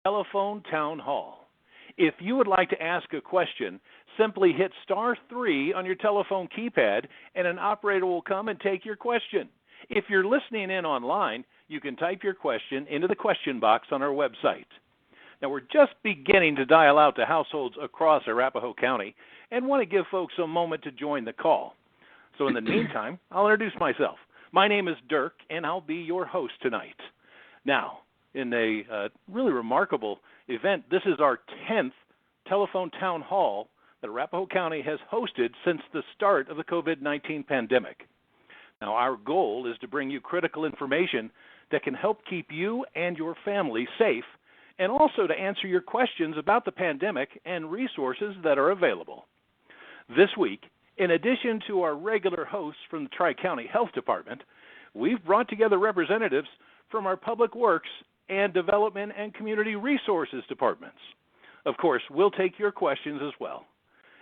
Telephone Town Hall. If you would like to ask a question, simply hit *3 on your telephone keypad and an operator will come and take your question. If you're listening in online, you can type your question into the question box on our website. Now, we're just beginning to dial out to households across Arapahoe County and want to give folks a moment to join the call. So in the meantime, I'll introduce myself. My name is Dirk, and I'll be your host tonight. Now, in a really remarkable event, this is our 10th telephone town hall that Arapahoe County has hosted since the start of the COVID-19 pandemic. Now, our goal is to bring you critical information that can help keep you and your family safe, and also to answer your questions about the pandemic and resources that are available. This week, in addition to our regular hosts from the Tri-County Health Dept, we've brought together representatives from our Public Works and Development and Community Resources departments. Of course, we'll take your questions as well.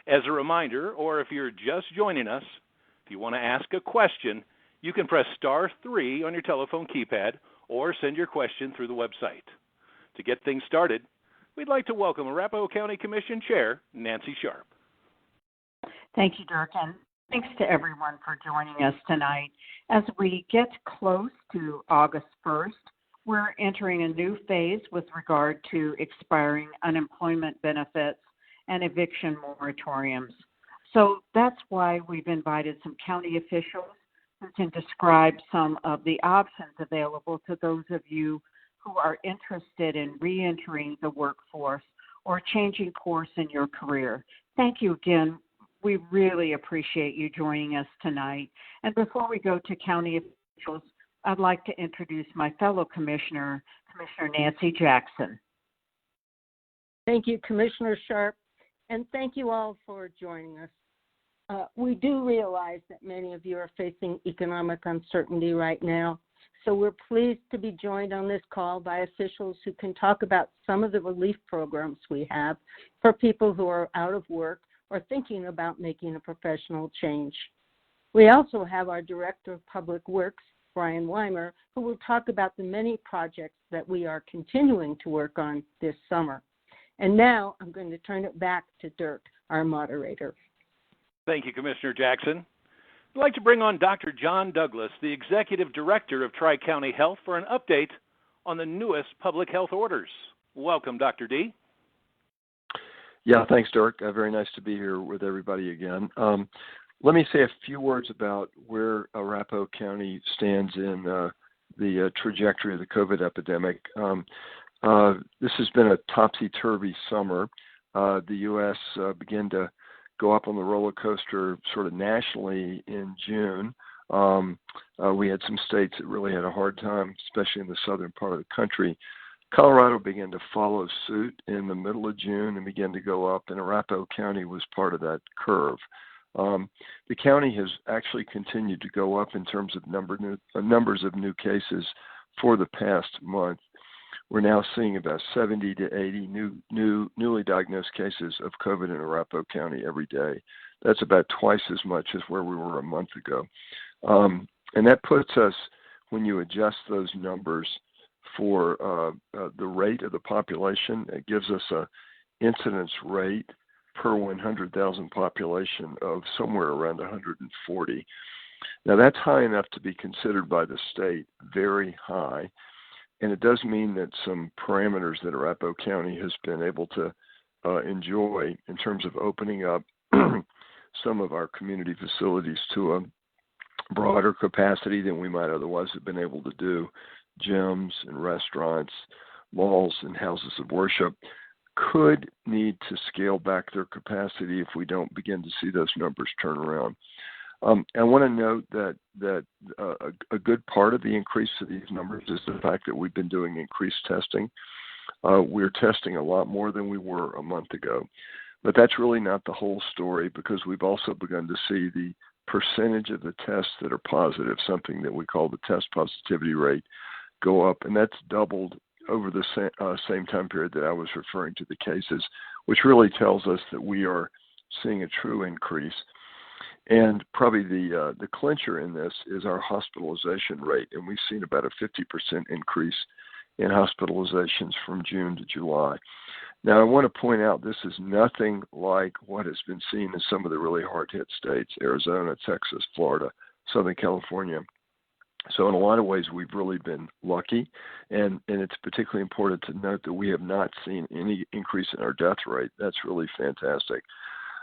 As a reminder, or if you're just joining us, if you want to ask a question, you can press *3 on your telephone keypad or send your question through the website. To get things started, we'd like to welcome Arapahoe County Commission Chair Nancy Sharp. Thank you, Dirk, and thanks to everyone for joining us tonight. As we get close to August 1st, we're entering a new phase with regard to expiring unemployment benefits and eviction moratoriums. So that's why we've invited some county officials who can describe some of the options available to those of you who are interested in reentering the workforce or changing course in your career. Thank you again. We really appreciate you joining us tonight. And before we go to county officials, I'd like to introduce my fellow commissioner, Commissioner Nancy Jackson. Thank you, Commissioner Sharp, and thank you all for joining us. We do realize that many of you are facing economic uncertainty right now, so we're pleased to be joined on this call by officials who can talk about some of the relief programs we have for people who are out of work or thinking about making a professional change. We also have our Director of Public Works, Brian Weimer, who will talk about the many projects that we are continuing to work on this summer. And now I'm going to turn it back to Dirk, our moderator. Thank you, Commissioner Jackson. I'd like to bring on Dr. John Douglas, the Executive Director of Tri-County Health, for an update on the newest public health orders. Welcome, Dr. D. Yeah, thanks, Dirk. Very nice to be here with everybody again. Let me say a few words about where Arapahoe County stands in the trajectory of the COVID epidemic. This has been a topsy-turvy summer. The U.S. began to go up on the roller coaster sort of nationally in June. We had some states that really had a hard time, especially in the southern part of the country. Colorado began to follow suit in the middle of June and began to go up, and Arapahoe County was part of that curve. The county has actually continued to go up in terms of numbers of new cases for the past month. We're now seeing about 70 to 80 newly diagnosed cases of COVID in Arapahoe County every day. That's about twice as much as where we were a month ago. And that puts us, when you adjust those numbers for the rate of the population, it gives us an incidence rate per 100,000 population of somewhere around 140. Now, that's high enough to be considered by the state very high. And it does mean that some parameters that Arapahoe County has been able to enjoy in terms of opening up some of our community facilities to a broader capacity than we might otherwise have been able to do, gyms and restaurants, malls and houses of worship, could need to scale back their capacity if we don't begin to see those numbers turn around. I want to note that a good part of the increase of these numbers is the fact that we've been doing increased testing. We're testing a lot more than we were a month ago. But that's really not the whole story, because we've also begun to see the percentage of the tests that are positive, something that we call the test positivity rate, go up. And that's doubled over the same time period that I was referring to the cases, which really tells us that we are seeing a true increase. And probably the clincher in this is our hospitalization rate, and we've seen about a 50% increase in hospitalizations from June to July. Now, I want to point out this is nothing like what has been seen in some of the really hard-hit states, Arizona, Texas, Florida, Southern California. So in a lot of ways, we've really been lucky, and it's particularly important to note that we have not seen any increase in our death rate. That's really fantastic.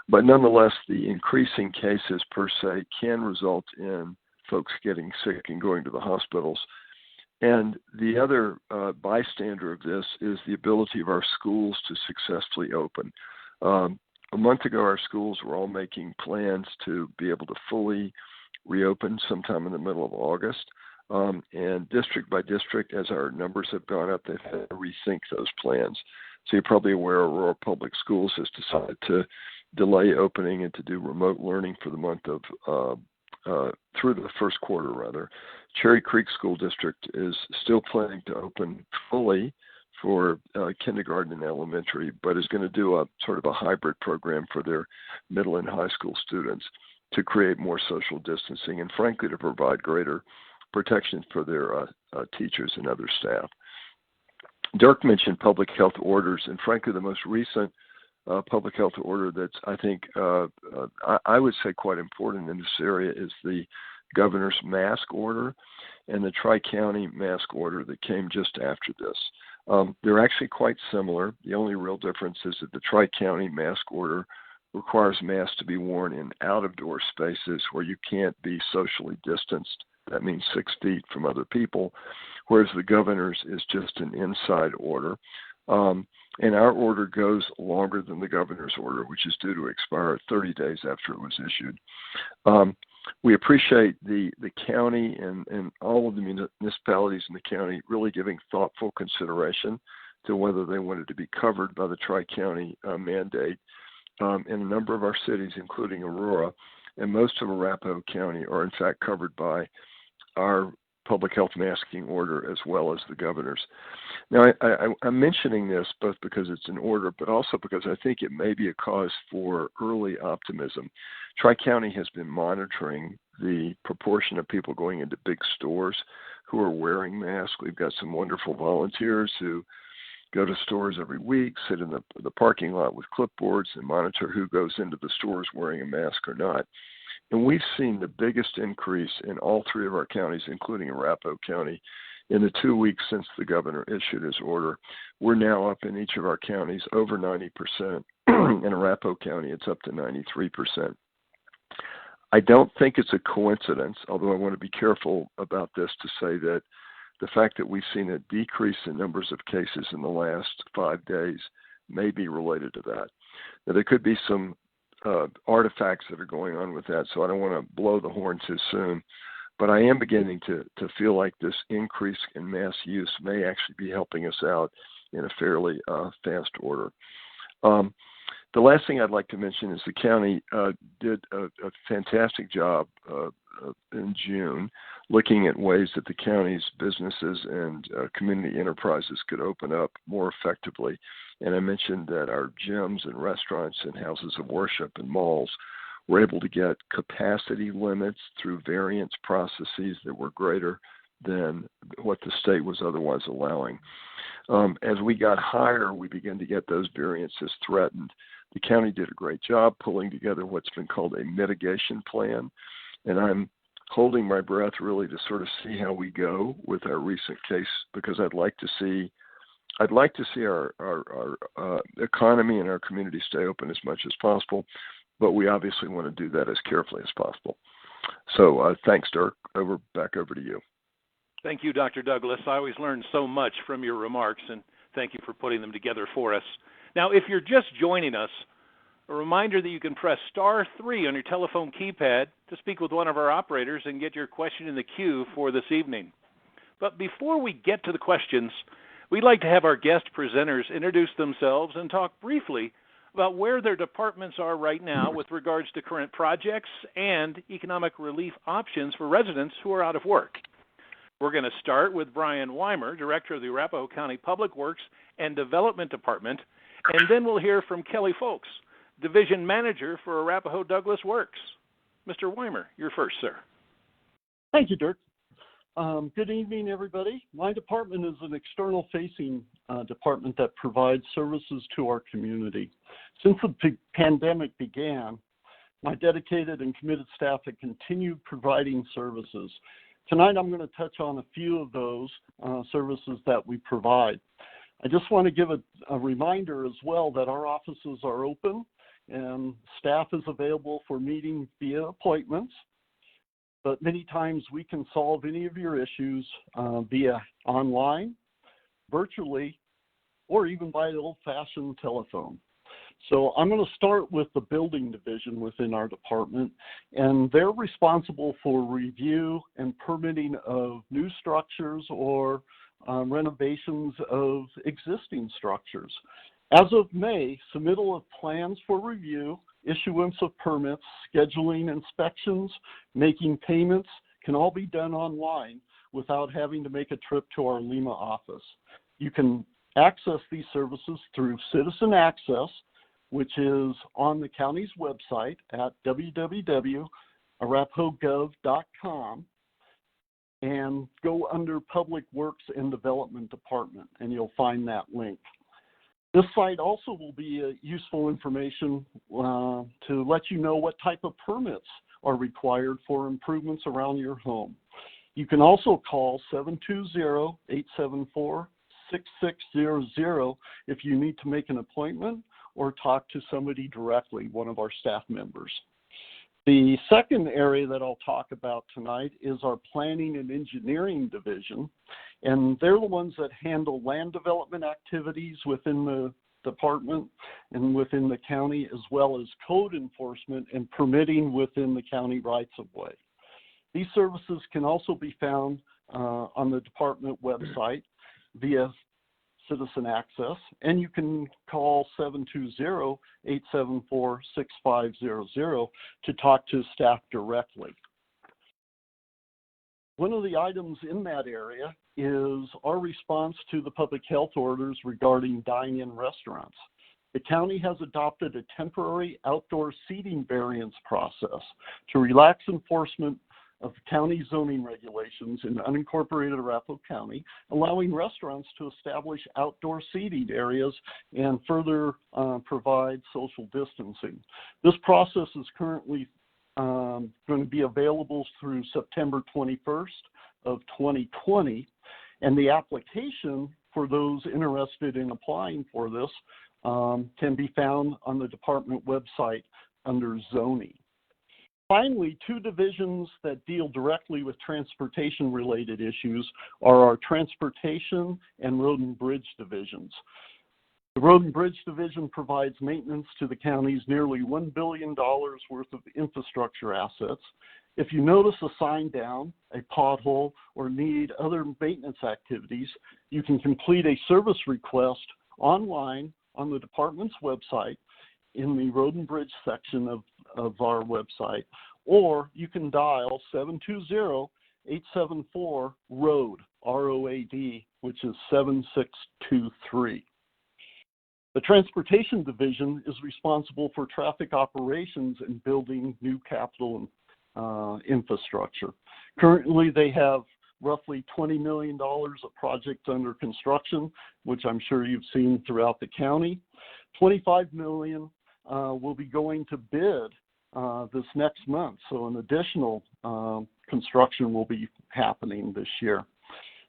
But nonetheless, the increasing cases per se can result in folks getting sick and going to the hospitals. And the other bystander of this is the ability of our schools to successfully open. A month ago, our schools were all making plans to be able to fully reopen sometime in the middle of August. And district by district, as our numbers have gone up, they've had to rethink those plans. So you're probably aware Aurora Public Schools has decided to delay opening and to do remote learning for the month of through the first quarter, rather. Cherry Creek School District is still planning to open fully for kindergarten and elementary, but is going to do a sort of a hybrid program for their middle and high school students to create more social distancing and, frankly, to provide greater protection for their teachers and other staff. Dirk mentioned public health orders, and frankly, the most recent public health order that's, I think, I would say quite important in this area is the governor's mask order and the Tri-County mask order that came just after this. They're actually quite similar. The only real difference is that the Tri-County mask order requires masks to be worn in out-of-door spaces where you can't be socially distanced. That means 6 feet from other people, whereas the governor's is just an inside order. And our order goes longer than the governor's order, which is due to expire 30 days after it was issued. We appreciate the county and all of the municipalities in the county really giving thoughtful consideration to whether they wanted to be covered by the Tri-County mandate. In a number of our cities, including Aurora, and most of Arapahoe County are in fact covered by our public health masking order as well as the governor's. Now, I'm mentioning this both because it's an order, but also because I think it may be a cause for early optimism. Tri-County has been monitoring the proportion of people going into big stores who are wearing masks. We've got some wonderful volunteers who go to stores every week, sit in the parking lot with clipboards and monitor who goes into the stores wearing a mask or not. And we've seen the biggest increase in all 3 of our counties, including Arapahoe County, in the 2 weeks since the governor issued his order. We're now up in each of our counties over 90%. In Arapahoe County, it's up to 93%. I don't think it's a coincidence, although I want to be careful about this to say that the fact that we've seen a decrease in numbers of cases in the last 5 days may be related to that. Now, there could be some artifacts that are going on with that, so I don't want to blow the horn too soon. But I am beginning to feel like this increase in mass use may actually be helping us out in a fairly fast order. The last thing I'd like to mention is the county did a fantastic job in June looking at ways that the county's businesses and community enterprises could open up more effectively. And I mentioned that our gyms and restaurants and houses of worship and malls were able to get capacity limits through variance processes that were greater than what the state was otherwise allowing. As we got higher, we began to get those variances threatened. The county did a great job pulling together what's been called a mitigation plan, and I'm holding my breath really to sort of see how we go with our recent case, because I'd like to see our economy and our community stay open as much as possible, but we obviously want to do that as carefully as possible. So thanks, Dirk. Back over to you. Thank you, Dr. Douglas. I always learn so much from your remarks, and thank you for putting them together for us. Now, if you're just joining us, a reminder that you can press *3 on your telephone keypad to speak with one of our operators and get your question in the queue for this evening. But before we get to the questions, we'd like to have our guest presenters introduce themselves and talk briefly about where their departments are right now with regards to current projects and economic relief options for residents who are out of work. We're going to start with Brian Weimer, Director of the Arapahoe County Public Works and Development Department, and then we'll hear from Kelly Folks, Division Manager for Arapahoe Douglas Works. Mr. Weimer, you're first, sir. Thank you, Dirk. Good evening, everybody. My department is an external-facing department that provides services to our community. Since the pandemic began, my dedicated and committed staff have continued providing services. Tonight, I'm going to touch on a few of those services that we provide. I just want to give a reminder as well that our offices are open and staff is available for meeting via appointments. But many times we can solve any of your issues via online, virtually, or even by the old-fashioned telephone. So I'm going to start with the building division within our department, and they're responsible for review and permitting of new structures or renovations of existing structures. As of May, submittal of plans for review, issuance of permits, scheduling inspections, making payments can all be done online without having to make a trip to our Lima office. You can access these services through Citizen Access, which is on the county's website at www.arapahoegov.com, and go under Public Works and Development Department, and you'll find that link. This site also will be useful information to let you know what type of permits are required for improvements around your home. You can also call 720-874-6600 if you need to make an appointment or talk to somebody directly, one of our staff members. The second area that I'll talk about tonight is our Planning and Engineering Division, and they're the ones that handle land development activities within the department and within the county, as well as code enforcement and permitting within the county rights-of-way. These services can also be found on the department website via Citizen Access, and you can call 720-874-6500 to talk to staff directly. One of the items in that area is our response to the public health orders regarding dine-in restaurants. The county has adopted a temporary outdoor seating variance process to relax enforcement of county zoning regulations in unincorporated Arapahoe County, allowing restaurants to establish outdoor seating areas and further provide social distancing. This process is currently going to be available through September 21st of 2020, and the application for those interested in applying for this can be found on the department website under zoning. Finally, two divisions that deal directly with transportation-related issues are our Transportation and Road and Bridge divisions. The Road and Bridge Division provides maintenance to the county's nearly $1 billion worth of infrastructure assets. If you notice a sign down, a pothole, or need other maintenance activities, you can complete a service request online on the department's website in the Road and Bridge section of our website, or you can dial 720-874-ROAD, R-O-A-D, which is 7623. The Transportation Division is responsible for traffic operations and building new capital infrastructure. Currently, they have roughly $20 million of projects under construction, which I'm sure you've seen throughout the county. $25 million will be going to bid this next month, so an additional construction will be happening this year.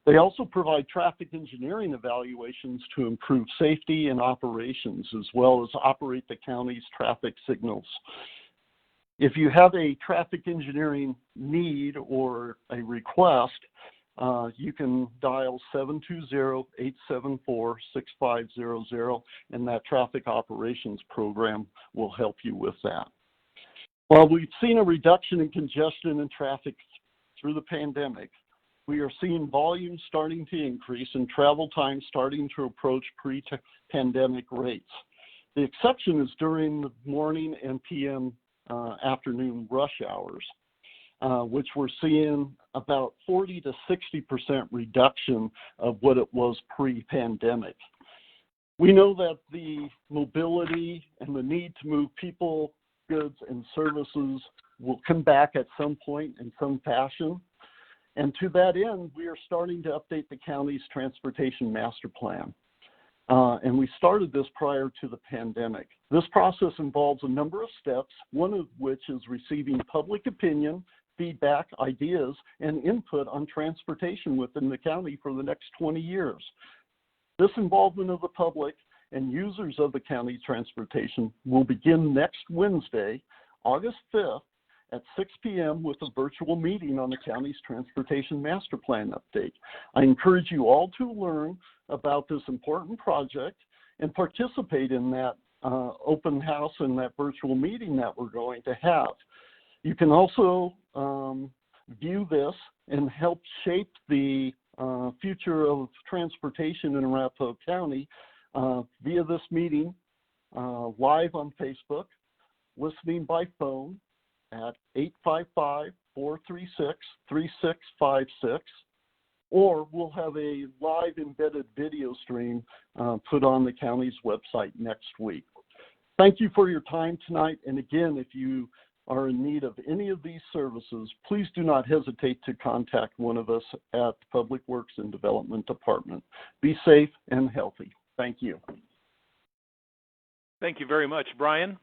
They also provide traffic engineering evaluations to improve safety and operations, as well as operate the county's traffic signals. If you have a traffic engineering need or a request, you can dial 720-874-6500, and that traffic operations program will help you with that. While we've seen a reduction in congestion and traffic through the pandemic, we are seeing volume starting to increase and travel time starting to approach pre-pandemic rates. The exception is during the morning and PM afternoon rush hours, which we're seeing about 40 to 60% reduction of what it was pre-pandemic. We know that the mobility and the need to move people, goods, and services will come back at some point in some fashion. And to that end, we are starting to update the county's transportation master plan. And we started this prior to the pandemic. This process involves a number of steps, one of which is receiving public opinion, feedback, ideas, and input on transportation within the county for the next 20 years. This involvement of the public and users of the county transportation will begin next Wednesday, August 5th, at 6 p.m. with a virtual meeting on the county's transportation master plan update. I encourage you all to learn about this important project and participate in that open house and that virtual meeting that we're going to have. You can also view this and help shape the future of transportation in Arapahoe County via this meeting, live on Facebook, listening by phone at 855-436-3656, or we'll have a live embedded video stream put on the county's website next week. Thank you for your time tonight, and again, if you are in need of any of these services, please do not hesitate to contact one of us at the Public Works and Development Department. Be safe and healthy. Thank you. Thank you very much, Brian.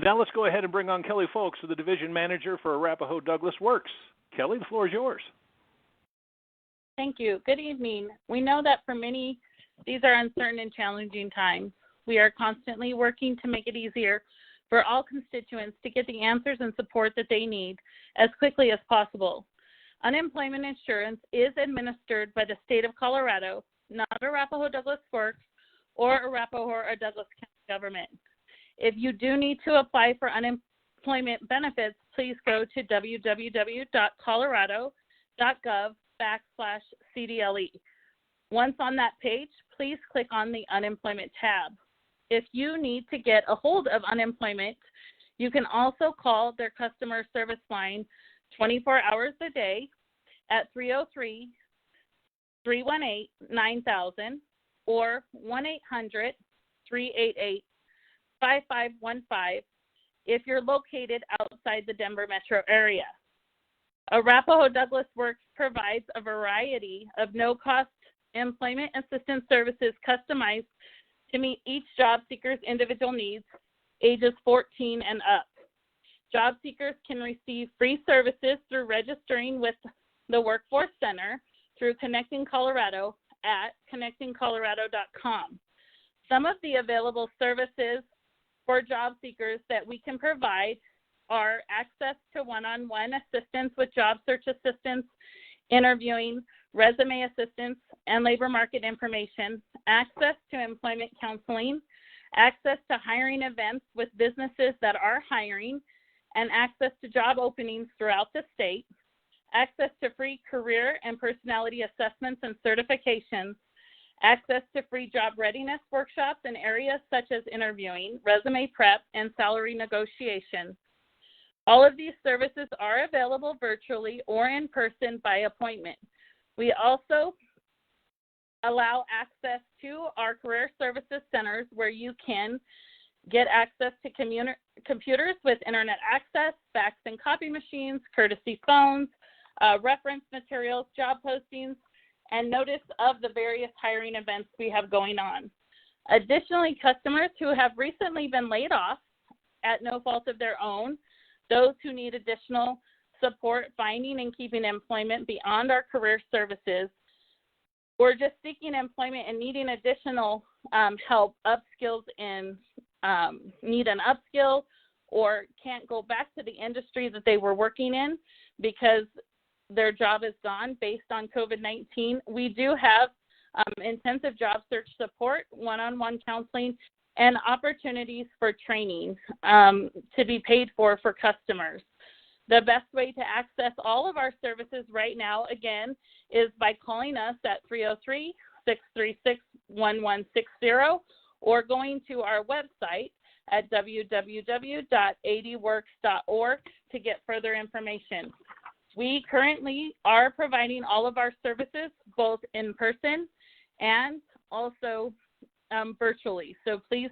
Now let's go ahead and bring on Kelly Folks, the Division Manager for Arapahoe Douglas Works. Kelly, the floor is yours. Thank you. Good evening. We know that for many, these are uncertain and challenging times. We are constantly working to make it easier for all constituents to get the answers and support that they need as quickly as possible. Unemployment insurance is administered by the state of Colorado, not Arapahoe Douglas Works or Arapahoe or Douglas County government. If you do need to apply for unemployment benefits, please go to www.colorado.gov/CDLE. Once on that page, please click on the Unemployment tab. If you need to get a hold of unemployment, you can also call their customer service line 24 hours a day at 303-318-9000 or 1-800-388-5515 if you're located outside the Denver metro area. Arapahoe Douglas Works provides a variety of no-cost employment assistance services customized to meet each job seeker's individual needs, ages 14 and up. Job seekers can receive free services through registering with the Workforce Center through Connecting Colorado at connectingcolorado.com. Some of the available services for job seekers that we can provide are access to one-on-one assistance with job search assistance, interviewing, resume assistance, and labor market information, access to employment counseling, access to hiring events with businesses that are hiring, and access to job openings throughout the state, access to free career and personality assessments and certifications, access to free job readiness workshops in areas such as interviewing, resume prep, and salary negotiation. All of these services are available virtually or in person by appointment. We also allow access to our career services centers where you can get access to computers with internet access, fax and copy machines, courtesy phones, reference materials, job postings, and notice of the various hiring events we have going on. Additionally, customers who have recently been laid off at no fault of their own, those who need additional support finding and keeping employment beyond our career services, or just seeking employment and needing additional help, upskills in, need an upskill, or can't go back to the industry that they were working in because their job is gone based on COVID-19. We do have intensive job search support, one-on-one counseling, and opportunities for training to be paid for customers. The best way to access all of our services right now, again, is by calling us at 303-636-1160 or going to our website at www.adworks.org to get further information. We currently are providing all of our services both in person and also virtually. So please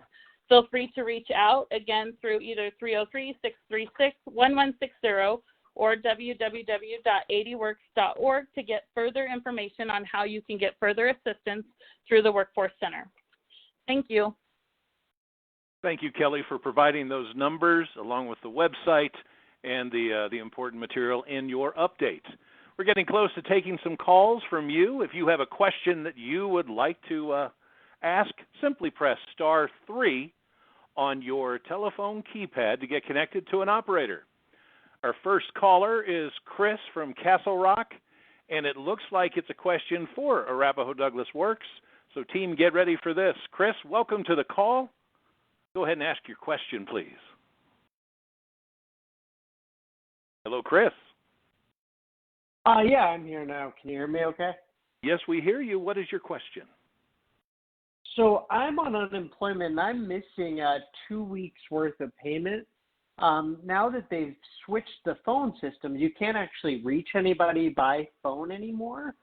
feel free to reach out again through either 303-636-1160 or www.adworks.org to get further information on how you can get further assistance through the Workforce Center. Thank you. Thank you, Kelly, for providing those numbers along with the website and the important material in your update. We're getting close to taking some calls from you. If you have a question that you would like to ask, simply press star 3 on your telephone keypad to get connected to an operator. Our first caller is Chris from Castle Rock, and it looks like it's a question for Arapahoe Douglas Works. So team, get ready for this. Chris, welcome to the call. Go ahead and ask your question, please. Hello, Chris. Yeah, I'm here now. Can you hear me okay? Yes, we hear you. What is your question? So I'm on unemployment, and I'm missing 2 weeks' worth of payment. Now that they've switched the phone system, you can't actually reach anybody by phone anymore.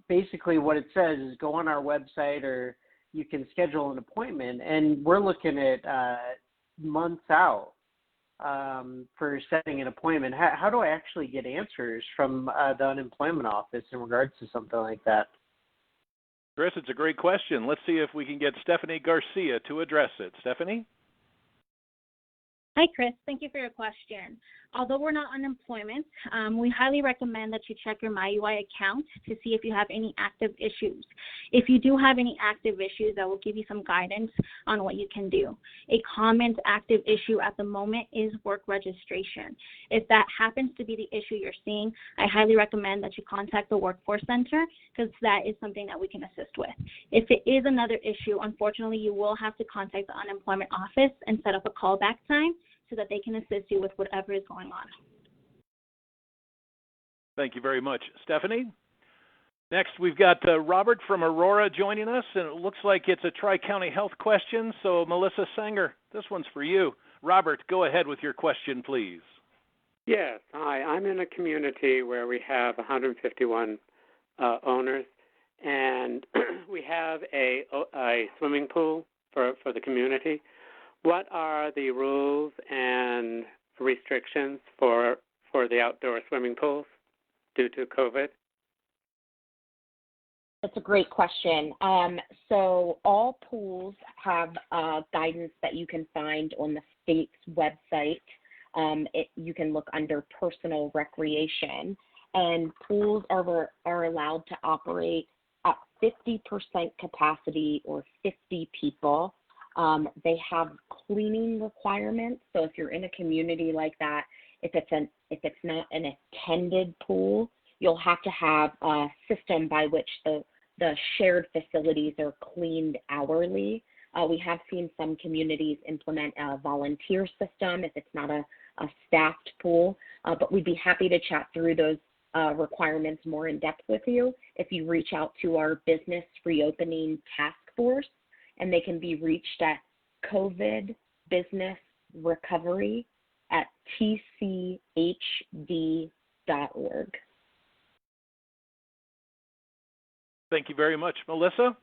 Basically, what it says is go on our website or you can schedule an appointment, and we're looking at months out for setting an appointment. How do I actually get answers from the unemployment office in regards to something like that? Chris, it's a great question. Let's see if we can get Stephanie Garcia to address it. Stephanie? Hi, Chris. Thank you for your question. Although we're not unemployment, we highly recommend that you check your MyUI account to see if you have any active issues. If you do have any active issues, I will give you some guidance on what you can do. A common active issue at the moment is work registration. If that happens to be the issue you're seeing, I highly recommend that you contact the Workforce Center because that is something that we can assist with. If it is another issue, unfortunately, you will have to contact the unemployment office and set up a callback time so that they can assist you with whatever is going on. Thank you very much, Stephanie. Next, we've got Robert from Aurora joining us, and it looks like it's a Tri-County Health question. So, Melissa Sanger, this one's for you. Robert, go ahead with your question, please. Yes. Hi. I'm in a community where we have 151 owners, and we have a swimming pool for the community. What are the rules and restrictions for the outdoor swimming pools due to COVID? That's a great question. So all pools have guidance that you can find on the state's website. You can look under personal recreation, and pools are allowed to operate at 50% capacity or 50 people. They have cleaning requirements. So if you're in a community like that, if it's not an attended pool, you'll have to have a system by which the shared facilities are cleaned hourly. We have seen some communities implement a volunteer system if it's not a staffed pool, but we'd be happy to chat through those requirements more in depth with you if you reach out to our Business Reopening Task Force, and they can be reached at COVID Business Recovery at tchd.org. Thank you very much, Melissa.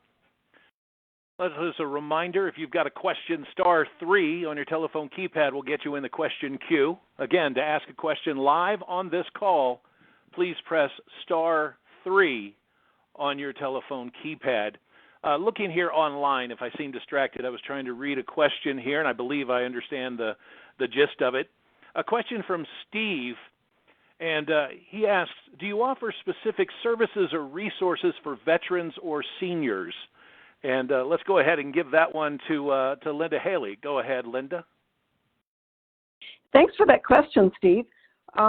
As a reminder, if you've got a question, star 3 on your telephone keypad will get you in the question queue. Again, to ask a question live on this call, please press star 3 on your telephone keypad. Looking here online, if I seem distracted, I was trying to read a question here, and I believe I understand the gist of it. A question from Steve, and he asks, do you offer specific services or resources for veterans or seniors? And let's go ahead and give that one to Linda Haley. Go ahead, Linda. Thanks for that question, Steve.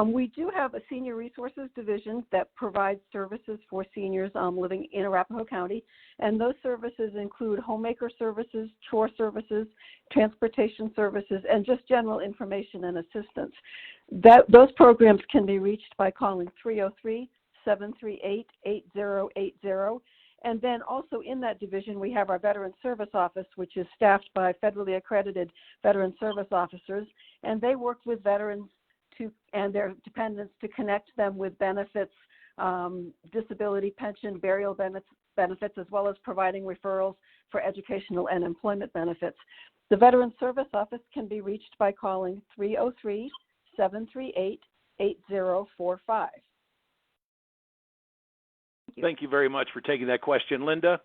We do have a senior resources division that provides services for seniors living in Arapahoe County, and those services include homemaker services, chore services, transportation services, and just general information and assistance. Those programs can be reached by calling 303-738-8080. And then also in that division, we have our Veteran Service Office, which is staffed by federally accredited veteran service officers, and they work with veterans and their dependents to connect them with benefits, disability, pension, burial benefits, as well as providing referrals for educational and employment benefits. The Veteran Service Office can be reached by calling 303-738-8080, 8045. Thank you very much for taking that question, Linda.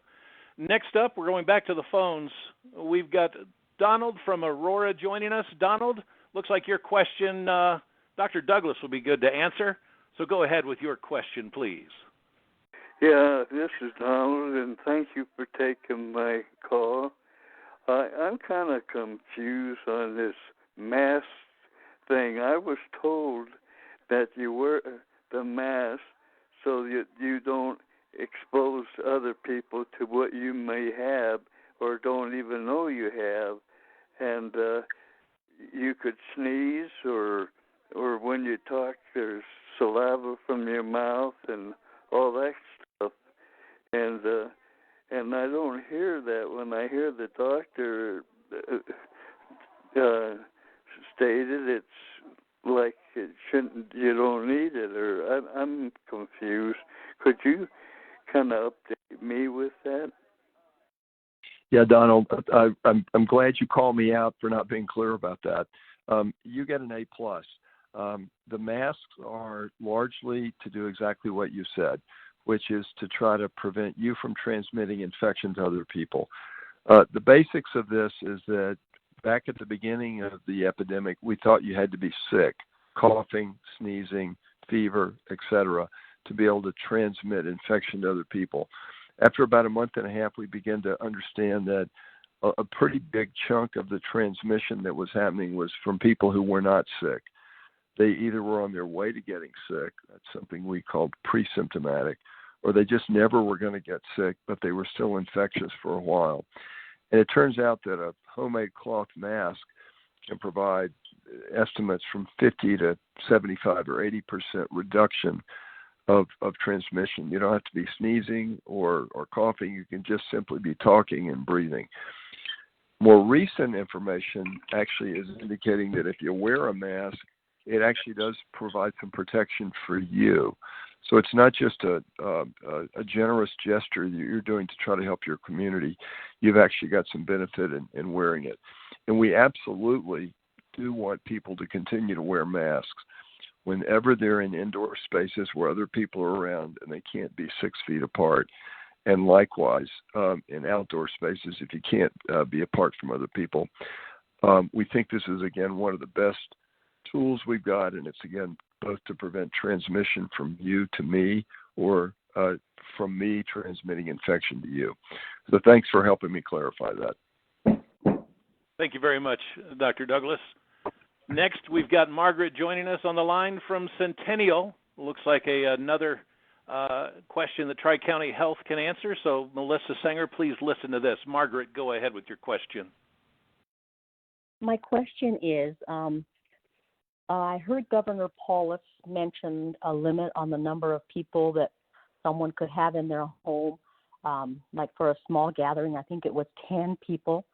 Next up, we're going back to the phones. We've got Donald from Aurora joining us. Donald, looks like your question, Dr. Douglas will be good to answer. So go ahead with your question, please. Yeah, this is Donald, and thank you for taking my call. I'm kind of confused on this mask thing. I was told that you wear the mask so that you don't expose other people to what you may have or don't even know you have. And you could sneeze or when you talk, there's saliva from your mouth and all that stuff. And I don't hear that when I hear the doctor stated it's like it shouldn't, you don't need it, or I'm confused. Could you kind of update me with that? Yeah, Donald, I'm glad you called me out for not being clear about that. You get an A+. The masks are largely to do exactly what you said, which is to try to prevent you from transmitting infection to other people. The basics of this is that back at the beginning of the epidemic, we thought you had to be sick, coughing, sneezing, fever, etc., to be able to transmit infection to other people. After about a month and a half, we began to understand that a pretty big chunk of the transmission that was happening was from people who were not sick. They either were on their way to getting sick, that's something we called pre-symptomatic, or they just never were going to get sick, but they were still infectious for a while. And it turns out that a homemade cloth mask can provide estimates from 50 to 75 or 80% reduction of transmission. You don't have to be sneezing or coughing. You can just simply be talking and breathing. More recent information actually is indicating that if you wear a mask, it actually does provide some protection for you. So it's not just a generous gesture that you're doing to try to help your community. You've actually got some benefit in wearing it. And we absolutely do want people to continue to wear masks whenever they're in indoor spaces where other people are around and they can't be 6 feet apart. And likewise, in outdoor spaces, if you can't be apart from other people. We think this is, again, one of the best tools we've got, and it's, again, both to prevent transmission from you to me or from me transmitting infection to you. So thanks for helping me clarify that. Thank you very much, Dr. Douglas. Next, we've got Margaret joining us on the line from Centennial. Looks like another question that Tri-County Health can answer. So, Melissa Sanger, please listen to this. Margaret, go ahead with your question. My question is, I heard Governor Paulus mention a limit on the number of people that someone could have in their home, like for a small gathering. I think it was 10 people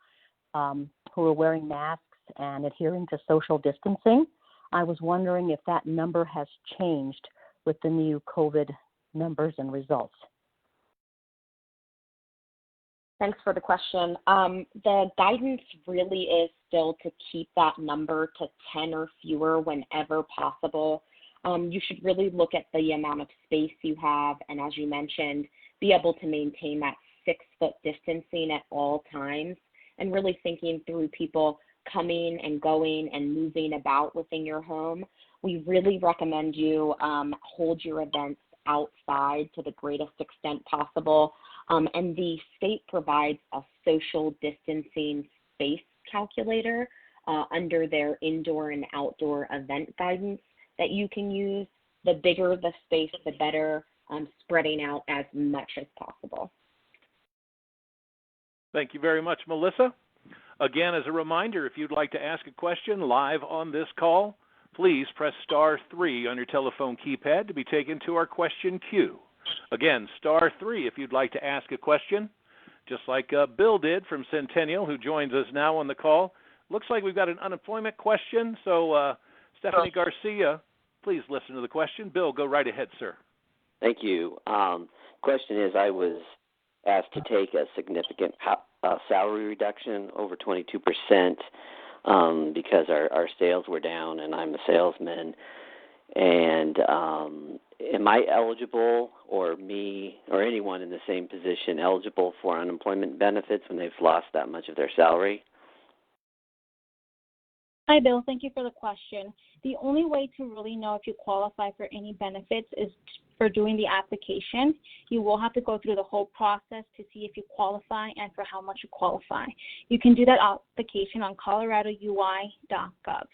who were wearing masks and adhering to social distancing. I was wondering if that number has changed with the new COVID numbers and results. Thanks for the question. The guidance really is still to keep that number to 10 or fewer whenever possible. You should really look at the amount of space you have, and as you mentioned, be able to maintain that 6-foot distancing at all times, and really thinking through people coming and going and moving about within your home. We really recommend you hold your events outside to the greatest extent possible. And the state provides a social distancing space calculator under their indoor and outdoor event guidance that you can use. The bigger the space, the better, spreading out as much as possible. Thank you very much, Melissa. Again, as a reminder, if you'd like to ask a question live on this call, please press *3 on your telephone keypad to be taken to our question queue. Again, *3 if you'd like to ask a question, just like Bill did from Centennial, who joins us now on the call. Looks like we've got an unemployment question, so Stephanie Garcia, please listen to the question. Bill, go right ahead, sir. Thank you. Question is, I was asked to take a significant salary reduction, over 22%, because our sales were down, and I'm a salesman. And am I eligible, or me, or anyone in the same position, eligible for unemployment benefits when they've lost that much of their salary? Hi, Bill. Thank you for the question. The only way to really know if you qualify for any benefits is for doing the application. You will have to go through the whole process to see if you qualify and for how much you qualify. You can do that application on coloradoui.gov.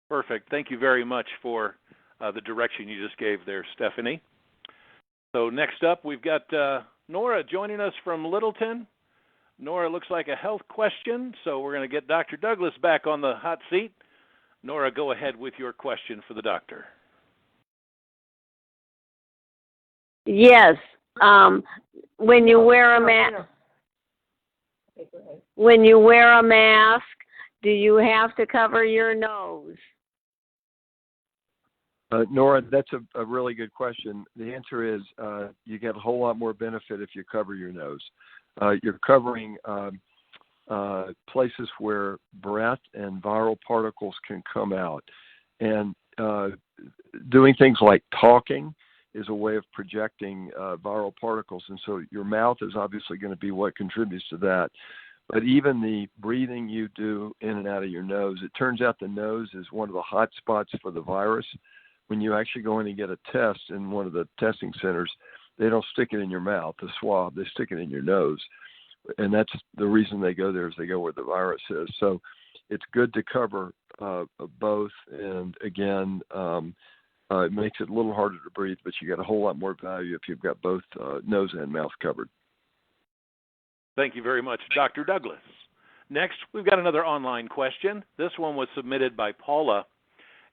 Perfect. Thank you very much for the direction you just gave there, Stephanie. So next up, we've got Nora joining us from Littleton. Nora, looks like a health question, so we're going to get Dr. Douglas back on the hot seat. Nora, go ahead with your question for the doctor. Yes. When you wear a mask, do you have to cover your nose? Nora, that's a really good question. The answer is you get a whole lot more benefit if you cover your nose. You're covering places where breath and viral particles can come out. And doing things like talking is a way of projecting viral particles. And so your mouth is obviously going to be what contributes to that. But even the breathing you do in and out of your nose, it turns out the nose is one of the hot spots for the virus. When you actually go in and get a test in one of the testing centers, they don't stick it in your mouth, the swab, they stick it in your nose. And that's the reason they go there, is they go where the virus is. So it's good to cover both. And again, it makes it a little harder to breathe, but you get a whole lot more value if you've got both nose and mouth covered. Thank you very much, Dr. Douglas. Next, we've got another online question. This one was submitted by Paula.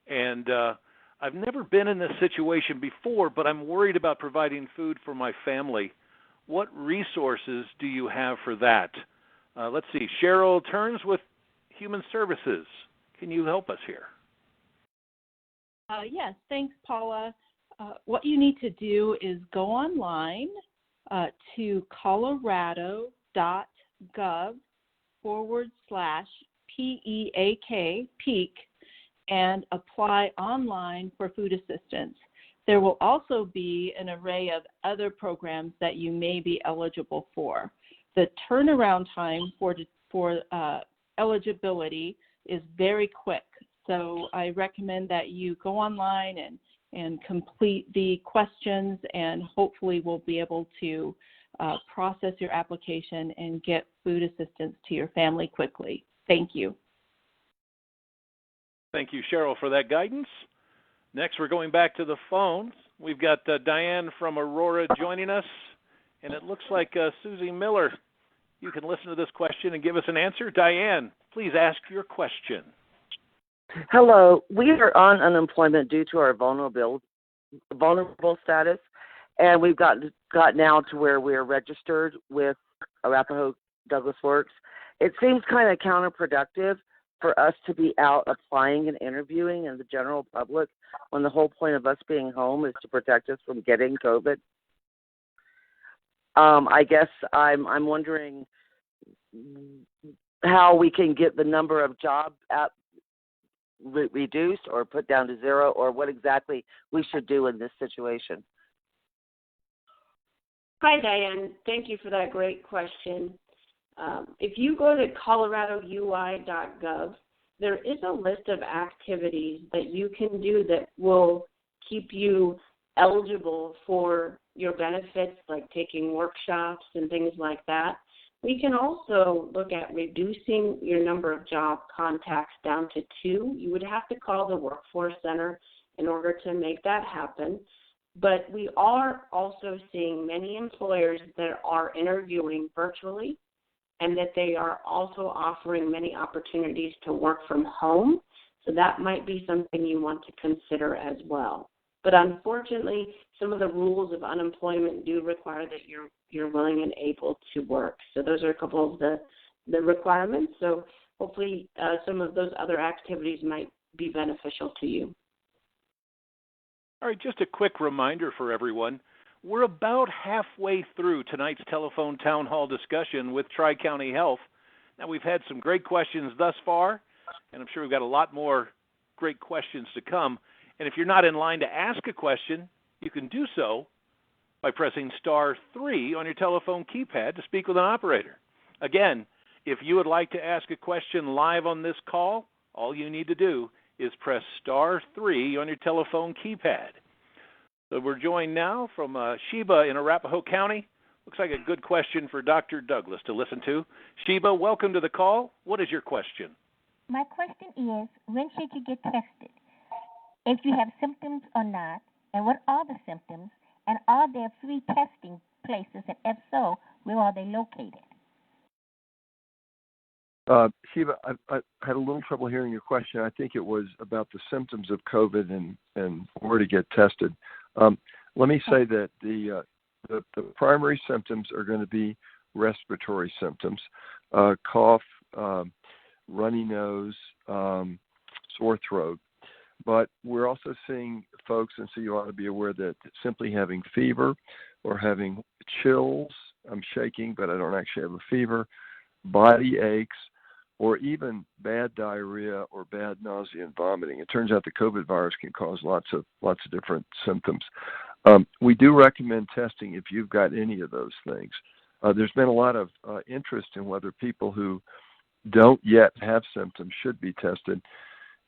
And I've never been in this situation before, but I'm worried about providing food for my family. What resources do you have for that? Let's see. Cheryl Turns with Human Services. Can you help us here? Yes, thanks, Paula. What you need to do is go online to colorado.gov/PEAK, and apply online for food assistance. There will also be an array of other programs that you may be eligible for. The turnaround time for eligibility is very quick, so I recommend that you go online and complete the questions, and hopefully we'll be able to process your application and get food assistance to your family quickly. Thank you. Thank you, Cheryl, for that guidance. Next, we're going back to the phones. We've got Diane from Aurora joining us, and it looks like Susie Miller. You can listen to this question and give us an answer. Diane, please ask your question. Hello. We are on unemployment due to our vulnerable status, and we've got now to where we're registered with Arapahoe Douglas Works. It seems kind of counterproductive for us to be out applying and interviewing in the general public when the whole point of us being home is to protect us from getting COVID. I guess I'm wondering how we can get the number of jobs reduced or put down to zero, or what exactly we should do in this situation. Hi, Diane. Thank you for that great question. If you go to coloradoui.gov, there is a list of activities that you can do that will keep you eligible for your benefits, like taking workshops and things like that. We can also look at reducing your number of job contacts down to 2. You would have to call the Workforce Center in order to make that happen. But we are also seeing many employers that are interviewing virtually, and that they are also offering many opportunities to work from home. So that might be something you want to consider as well. But unfortunately, some of the rules of unemployment do require that you're willing and able to work. So those are a couple of the requirements. So hopefully some of those other activities might be beneficial to you. All right, just a quick reminder for everyone. We're about halfway through tonight's telephone town hall discussion with Tri-County Health. Now, we've had some great questions thus far, and I'm sure we've got a lot more great questions to come. And if you're not in line to ask a question, you can do so by pressing star 3 on your telephone keypad to speak with an operator. Again, if you would like to ask a question live on this call, all you need to do is press star 3 on your telephone keypad. So we're joined now from Sheba in Arapahoe County. Looks like a good question for Dr. Douglas to listen to. Sheba, welcome to the call. What is your question? My question is, when should you get tested? If you have symptoms or not, and what are the symptoms, and are there free testing places, and if so, where are they located? Sheba, I had a little trouble hearing your question. I think it was about the symptoms of COVID and where to get tested. Let me say that the primary symptoms are going to be respiratory symptoms, cough, runny nose, sore throat. But we're also seeing folks, and so you ought to be aware that simply having fever or having chills, I'm shaking, but I don't actually have a fever, body aches, or even bad diarrhea or bad nausea and vomiting. It turns out the COVID virus can cause lots of different symptoms. We do recommend testing if you've got any of those things. There's been a lot of interest in whether people who don't yet have symptoms should be tested.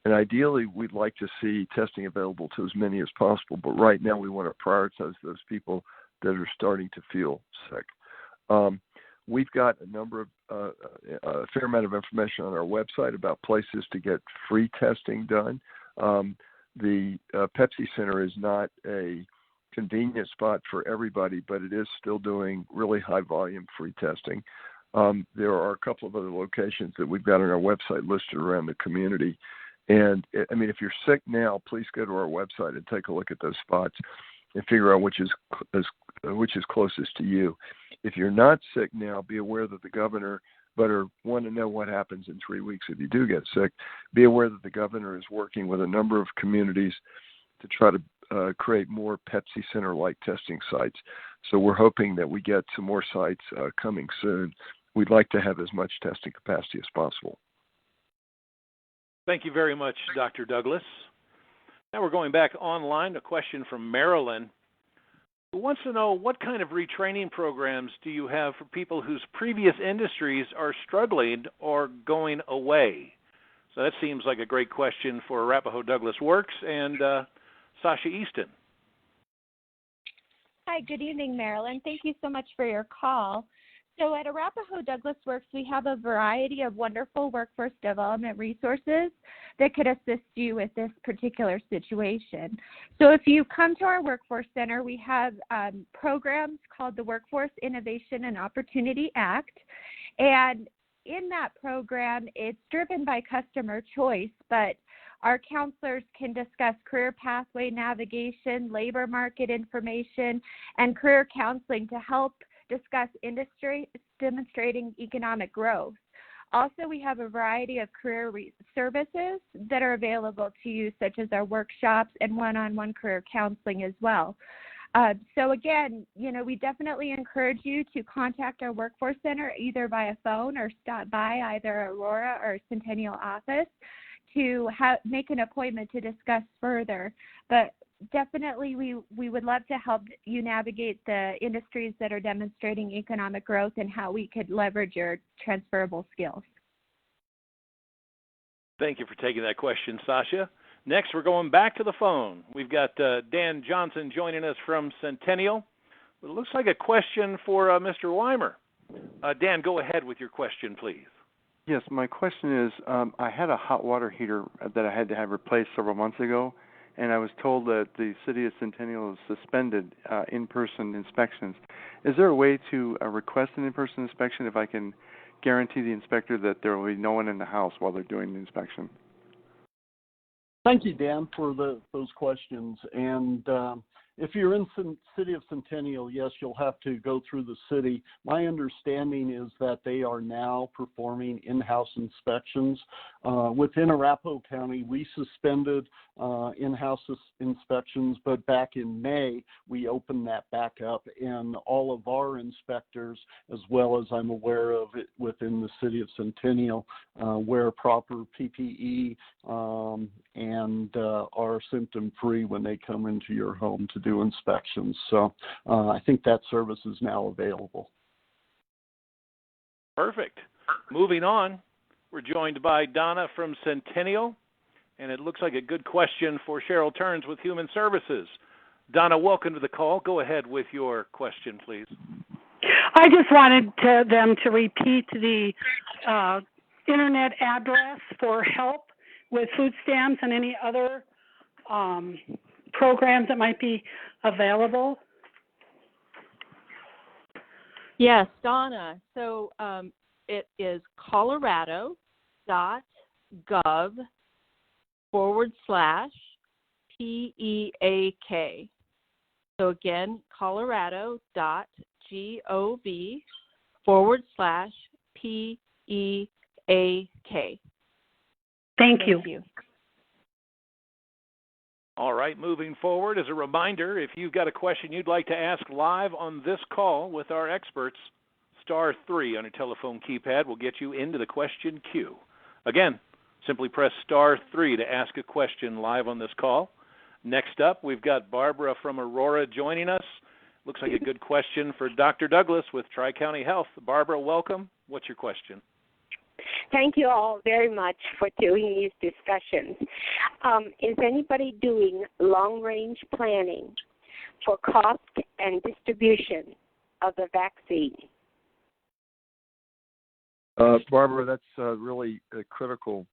And ideally, we'd like to see testing available to as many as possible. But right now, we want to prioritize those people that are starting to feel sick. We've got a fair amount of information on our website about places to get free testing done. The Pepsi Center is not a convenient spot for everybody, but it is still doing really high volume free testing. There are a couple of other locations that we've got on our website listed around the community. And I mean, if you're sick now, please go to our website and take a look at those spots and figure out which is closest to you. If you're not sick now, be aware that the governor, but want to know what happens in 3 weeks if you do get sick, be aware that the governor is working with a number of communities to try to create more Pepsi Center-like testing sites. So we're hoping that we get some more sites coming soon. We'd like to have as much testing capacity as possible. Thank you very much, Dr. Douglas. Now we're going back online. A question from Marilyn, who wants to know what kind of retraining programs do you have for people whose previous industries are struggling or going away? So that seems like a great question for Arapahoe Douglas Works and Sasha Easton. Hi, good evening, Marilyn. Thank you so much for your call. So at Arapahoe Douglas Works, we have a variety of wonderful workforce development resources that could assist you with this particular situation. So if you come to our Workforce Center, we have programs called the Workforce Innovation and Opportunity Act. And in that program, it's driven by customer choice, but our counselors can discuss career pathway navigation, labor market information, and career counseling to help discuss industry demonstrating economic growth. Also, we have a variety of career services that are available to you, such as our workshops and one-on-one career counseling as well. So again, we definitely encourage you to contact our Workforce Center either via phone or stop by either Aurora or Centennial office to make an appointment to discuss further. But definitely, we would love to help you navigate the industries that are demonstrating economic growth and how we could leverage your transferable skills. Thank you for taking that question, Sasha. Next, we're going back to the phone. We've got Dan Johnson joining us from Centennial. It looks like a question for Mr. Weimer. Dan, go ahead with your question, please. Yes, my question is, I had a hot water heater that I had to have replaced several months ago, and I was told that the city of Centennial has suspended in-person inspections. Is there a way to request an in-person inspection if I can guarantee the inspector that there will be no one in the house while they're doing the inspection? Thank you, Dan, for those questions. And if you're in the city of Centennial, yes, you'll have to go through the city. My understanding is that they are now performing in-house inspections. Within Arapahoe County, we suspended in-house inspections, but back in May, we opened that back up, and all of our inspectors, as well as I'm aware of it within the city of Centennial wear proper PPE and are symptom-free when they come into your home to do inspections. So I think that service is now available. Perfect. Moving on, we're joined by Donna from Centennial, and it looks like a good question for Cheryl Turns with Human Services. Donna, welcome to the call. Go ahead with your question, please. I just wanted them to repeat the internet address for help with food stamps and any other programs that might be available. Yes, Donna. So it is colorado.gov/PEAK. So again, colorado.gov/PEAK. Thank you. All right, moving forward, as a reminder, if you've got a question you'd like to ask live on this call with our experts, *3 on your telephone keypad will get you into the question queue. Again, simply press *3 to ask a question live on this call. Next up, we've got Barbara from Aurora joining us. Looks like a good question for Dr. Douglas with Tri-County Health. Barbara, welcome. What's your question? Thank you all very much for doing these discussions. Is anybody doing long-range planning for cost and distribution of the vaccine? Barbara, that's really a critical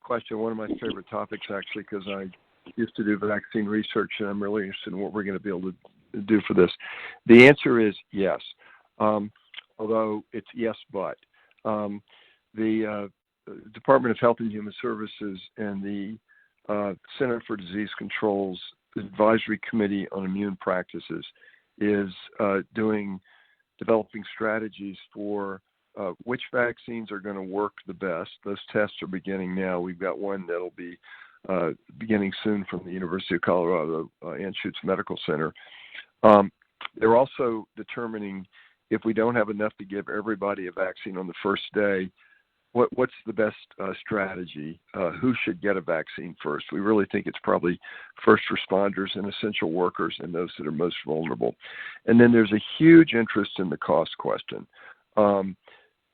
question, one of my favorite topics, actually, because I used to do vaccine research, and I'm really interested in what we're going to be able to do for this. The answer is yes, although it's yes, but. The Department of Health and Human Services and the Center for Disease Control's Advisory Committee on Immune Practices is developing strategies for which vaccines are going to work the best. Those tests are beginning now. We've got one that'll be beginning soon from the University of Colorado Anschutz Medical Center. They're also determining if we don't have enough to give everybody a vaccine on the first day, what's the best strategy? Who should get a vaccine first? We really think it's probably first responders and essential workers and those that are most vulnerable. And then there's a huge interest in the cost question.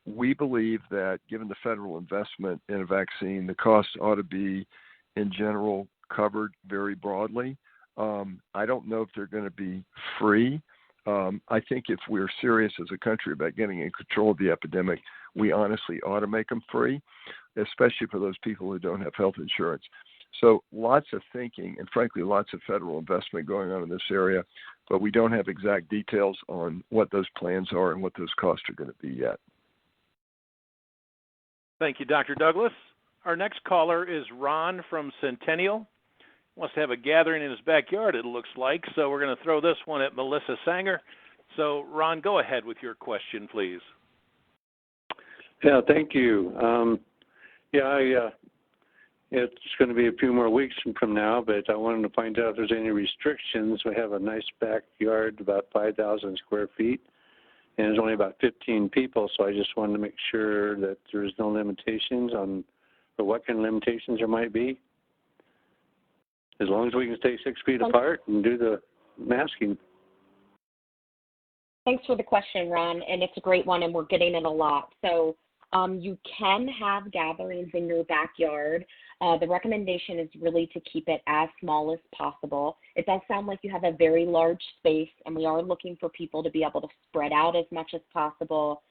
We believe that given the federal investment in a vaccine, the cost ought to be, in general, covered very broadly. I don't know if they're going to be free. I think if we're serious as a country about getting in control of the epidemic, we honestly ought to make them free, especially for those people who don't have health insurance. So lots of thinking and, frankly, lots of federal investment going on in this area, but we don't have exact details on what those plans are and what those costs are going to be yet. Thank you, Dr. Douglas. Our next caller is Ron from Centennial. He wants to have a gathering in his backyard, it looks like, so we're going to throw this one at Melissa Sanger. So, Ron, go ahead with your question, please. Yeah, thank you. It's going to be a few more weeks from now, but I wanted to find out if there's any restrictions. We have a nice backyard, about 5,000 square feet, and there's only about 15 people, so I just wanted to make sure that there's no limitations on, or what kind of limitations there might be. As long as we can stay 6 feet apart and do the masking. Thanks for the question, Ron, and it's a great one, and we're getting it a lot. So you can have gatherings in your backyard. The recommendation is really to keep it as small as possible. It does sound like you have a very large space, and we are looking for people to be able to spread out as much as possible,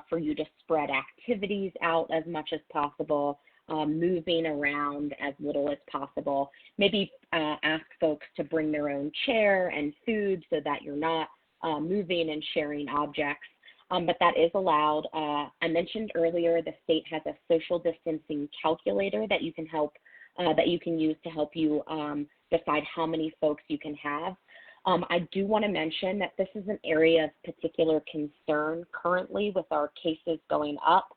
for you to spread activities out as much as possible, moving around as little as possible. Maybe ask folks to bring their own chair and food so that you're not moving and sharing objects. But that is allowed. I mentioned earlier the state has a social distancing calculator that you can use to help you decide how many folks you can have. I do want to mention that this is an area of particular concern currently with our cases going up.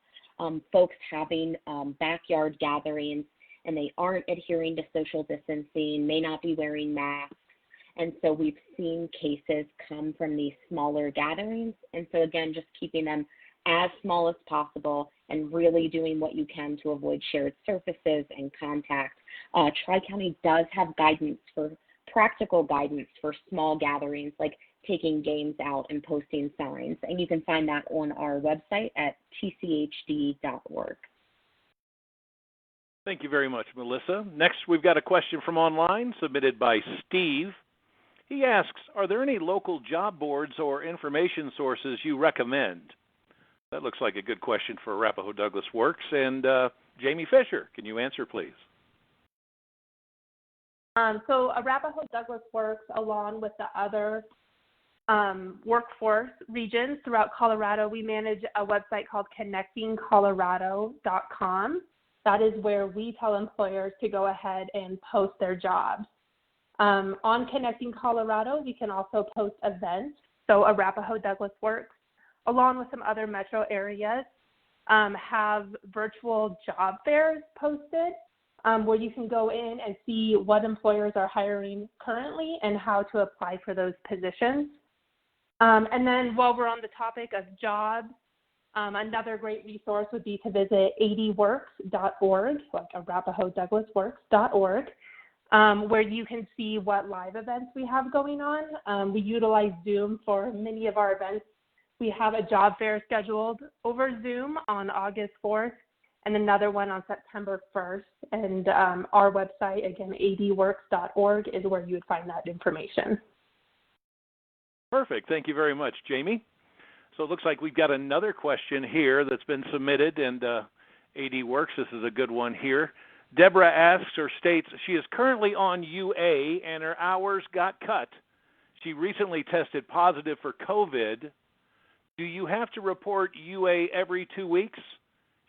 Folks having backyard gatherings and they aren't adhering to social distancing, may not be wearing masks. And so we've seen cases come from these smaller gatherings. And so again, just keeping them as small as possible and really doing what you can to avoid shared surfaces and contact. Tri-County does have practical guidance for small gatherings, like taking games out and posting signs. And you can find that on our website at tchd.org. Thank you very much, Melissa. Next, we've got a question from online submitted by Steve. He asks, are there any local job boards or information sources you recommend? That looks like a good question for Arapahoe Douglas Works. And Jamie Fisher, can you answer, please? So Arapahoe Douglas Works, along with the other workforce regions throughout Colorado, we manage a website called connectingcolorado.com. That is where we tell employers to go ahead and post their jobs. On Connecting Colorado, we can also post events. So Arapahoe Douglas Works, along with some other metro areas, have virtual job fairs posted where you can go in and see what employers are hiring currently and how to apply for those positions. And then while we're on the topic of jobs, another great resource would be to visit adworks.org, like arapahoedouglasworks.org, where you can see what live events we have going on. We utilize Zoom for many of our events. We have a job fair scheduled over Zoom on August 4th and another one on September 1st. And our website, again, adworks.org, is where you would find that information. Perfect. Thank you very much, Jamie. So it looks like we've got another question here that's been submitted, and Adworks, this is a good one here. Deborah asks or states she is currently on UA and her hours got cut. She recently tested positive for COVID. Do you have to report UA every 2 weeks?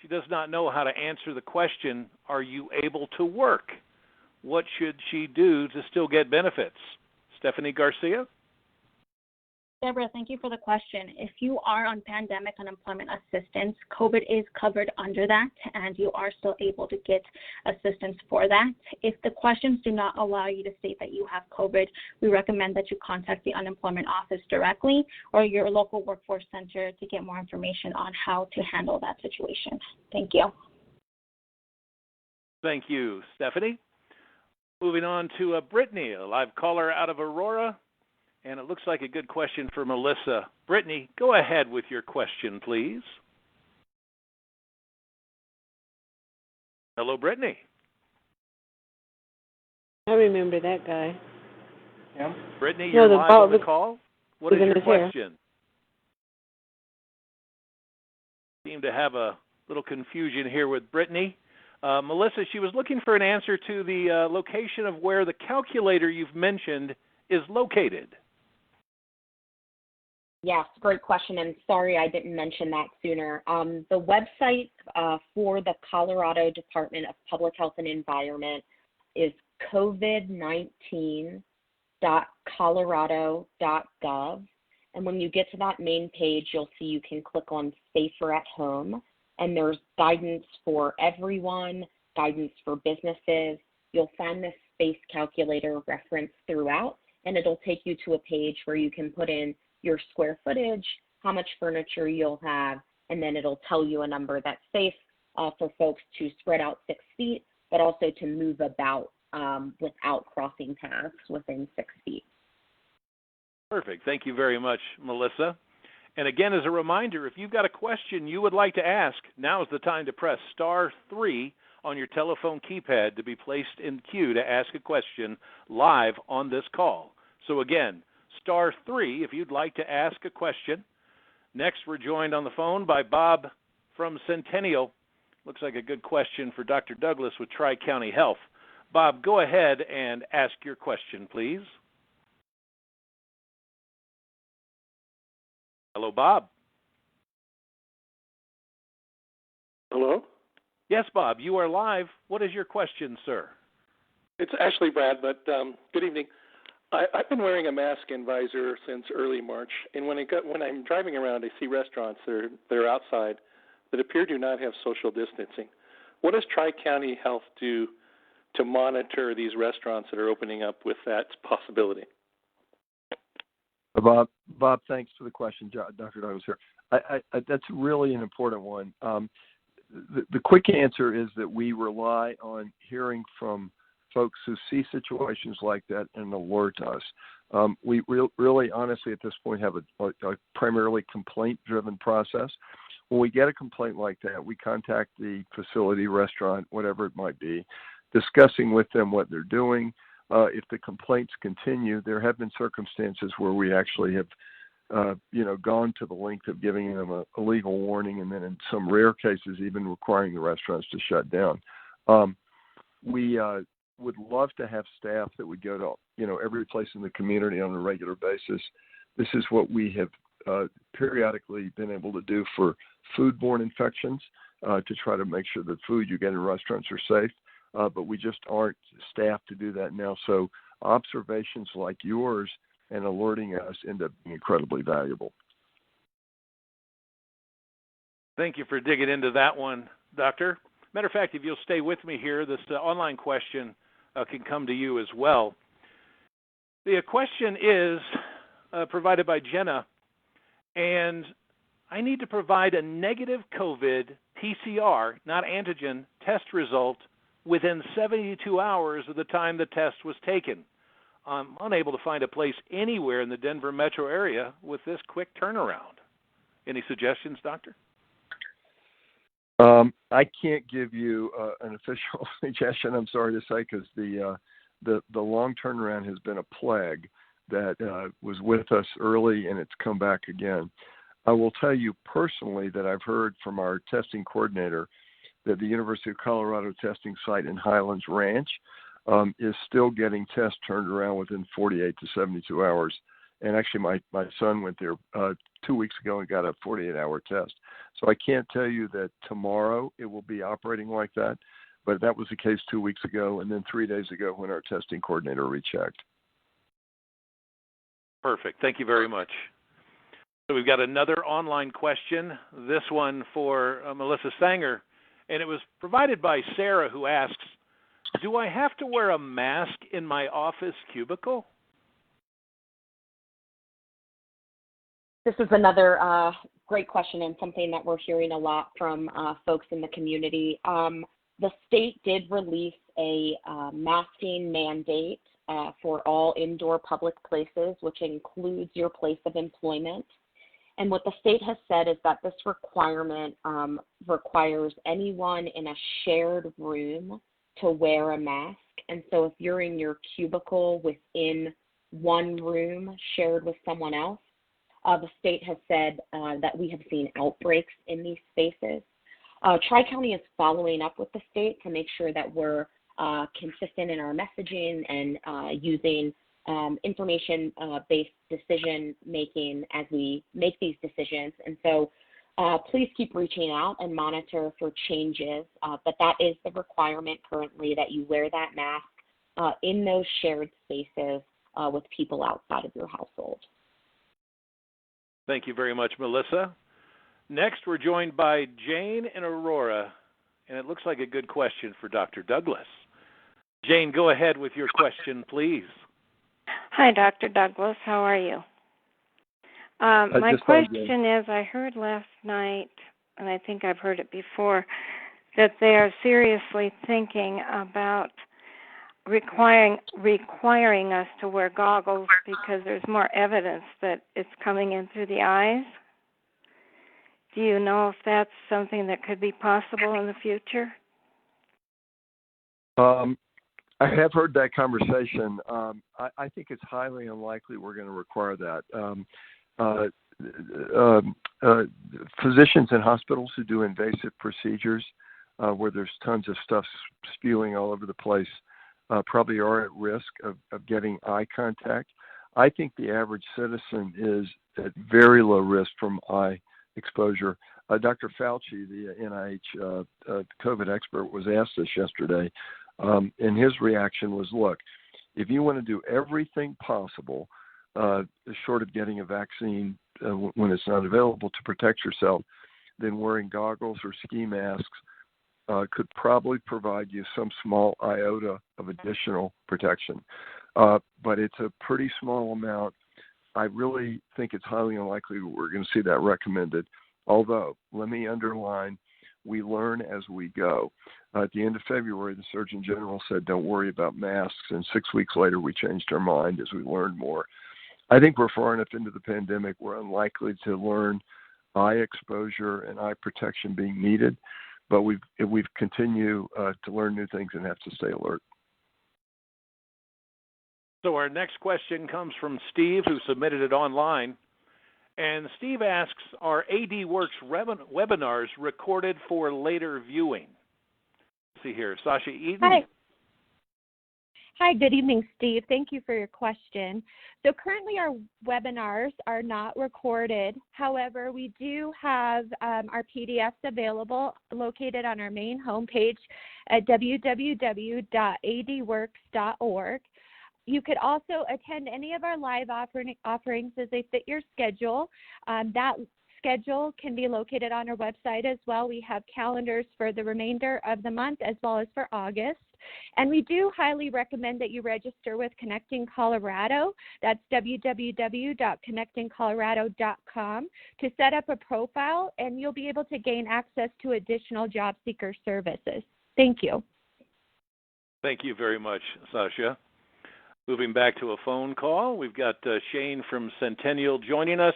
She does not know how to answer the question, are you able to work? What should she do to still get benefits? Stephanie Garcia? Deborah, thank you for the question. If you are on pandemic unemployment assistance, COVID is covered under that, and you are still able to get assistance for that. If the questions do not allow you to state that you have COVID, we recommend that you contact the unemployment office directly or your local workforce center to get more information on how to handle that situation. Thank you. Thank you, Stephanie. Moving on to Brittany, a live caller out of Aurora. And it looks like a good question for Melissa. Brittany, go ahead with your question, please. Hello, Brittany. I remember that guy. Yeah. Brittany, you're live on the call. What is your question? Seem to have a little confusion here with Brittany. Melissa, she was looking for an answer to the location of where the calculator you've mentioned is located. Yes, great question, and sorry I didn't mention that sooner. The website for the Colorado Department of Public Health and Environment is covid19.colorado.gov, and when you get to that main page, you'll see you can click on Safer at Home, and there's guidance for everyone, guidance for businesses. You'll find this space calculator referenced throughout, and it'll take you to a page where you can put in your square footage, how much furniture you'll have, and then it'll tell you a number that's safe for folks to spread out 6 feet, but also to move about without crossing paths within 6 feet. Perfect. Thank you very much, Melissa. And again, as a reminder, if you've got a question you would like to ask, now is the time to press *3 on your telephone keypad to be placed in queue to ask a question live on this call. So again, *3 if you'd like to ask a question. Next, we're joined on the phone by Bob from Centennial. Looks like a good question for Dr. Douglas with Tri-County Health. Bob, go ahead and ask your question, please. Hello, Bob. Hello? Yes, Bob, you are live. What is your question, sir? It's actually Brad, but good evening. I've been wearing a mask and visor since early March, and when I'm driving around, I see restaurants that are outside that appear to not have social distancing. What does Tri-County Health do to monitor these restaurants that are opening up with that possibility? Bob, thanks for the question. Dr. Douglas here. That's really an important one. The quick answer is that we rely on hearing from folks who see situations like that and alert us. We really, honestly, at this point, have a primarily complaint-driven process. When we get a complaint like that, we contact the facility, restaurant, whatever it might be, discussing with them what they're doing. If the complaints continue, there have been circumstances where we actually have gone to the length of giving them a legal warning, and then in some rare cases, even requiring the restaurants to shut down. We would love to have staff that would go to, every place in the community on a regular basis. This is what we have periodically been able to do for foodborne infections, to try to make sure that food you get in restaurants are safe. But we just aren't staffed to do that now. So observations like yours and alerting us end up being incredibly valuable. Thank you for digging into that one, Doctor. Matter of fact, if you'll stay with me here, this online question can come to you as well. The question is provided by Jenna, and I need to provide a negative COVID PCR, not antigen, test result within 72 hours of the time the test was taken. I'm unable to find a place anywhere in the Denver metro area with this quick turnaround. Any suggestions, Doctor? I can't give you an official suggestion, I'm sorry to say, because the long turnaround has been a plague that was with us early, and it's come back again. I will tell you personally that I've heard from our testing coordinator that the University of Colorado testing site in Highlands Ranch is still getting tests turned around within 48 to 72 hours. And actually, my son went there 2 weeks ago and got a 48-hour test. So I can't tell you that tomorrow it will be operating like that, but that was the case 2 weeks ago, and then 3 days ago when our testing coordinator rechecked. Perfect. Thank you very much. So we've got another online question, this one for Melissa Sanger, and it was provided by Sarah, who asks, do I have to wear a mask in my office cubicle? This is another great question and something that we're hearing a lot from folks in the community. The state did release a masking mandate for all indoor public places, which includes your place of employment. And what the state has said is that this requirement requires anyone in a shared room to wear a mask. And so if you're in your cubicle within one room shared with someone else, the state has said that we have seen outbreaks in these spaces. Tri-County is following up with the state to make sure that we're consistent in our messaging and using information-based decision-making as we make these decisions. And so please keep reaching out and monitor for changes. But that is the requirement currently, that you wear that mask in those shared spaces with people outside of your household. Thank you very much, Melissa. Next, we're joined by Jane and Aurora, and it looks like a good question for Dr. Douglas. Jane, go ahead with your question, please. Hi, Dr. Douglas. How are you? My question is, I heard last night, and I think I've heard it before, that they are seriously thinking about requiring us to wear goggles because there's more evidence that it's coming in through the eyes. Do you know if that's something that could be possible in the future? I have heard that conversation. I think it's highly unlikely we're going to require that. Physicians in hospitals who do invasive procedures where there's tons of stuff spewing all over the place probably are at risk of getting eye contact. I think the average citizen is at very low risk from eye exposure. Dr. Fauci, the NIH COVID expert, was asked this yesterday, and his reaction was, look, if you want to do everything possible, short of getting a vaccine when it's not available to protect yourself, then wearing goggles or ski masks could probably provide you some small iota of additional protection. But it's a pretty small amount. I really think it's highly unlikely we're going to see that recommended. Although, let me underline, we learn as we go. At the end of February, the Surgeon General said, don't worry about masks, and 6 weeks later, we changed our mind as we learned more. I think we're far enough into the pandemic, we're unlikely to learn eye exposure and eye protection being needed, but we've continue to learn new things and have to stay alert. So our next question comes from Steve, who submitted it online. And Steve asks, are Adworks webinars recorded for later viewing? Let's see here, Sasha Eden. Hi. Hi, good evening, Steve. Thank you for your question. So currently our webinars are not recorded. However, we do have our PDFs available located on our main homepage at www.adworks.org. You could also attend any of our live offerings as they fit your schedule. That schedule can be located on our website as well. We have calendars for the remainder of the month as well as for August. And we do highly recommend that you register with Connecting Colorado. That's www.connectingcolorado.com to set up a profile, and you'll be able to gain access to additional job seeker services. Thank you. Thank you very much, Sasha. Moving back to a phone call, we've got Shane from Centennial joining us.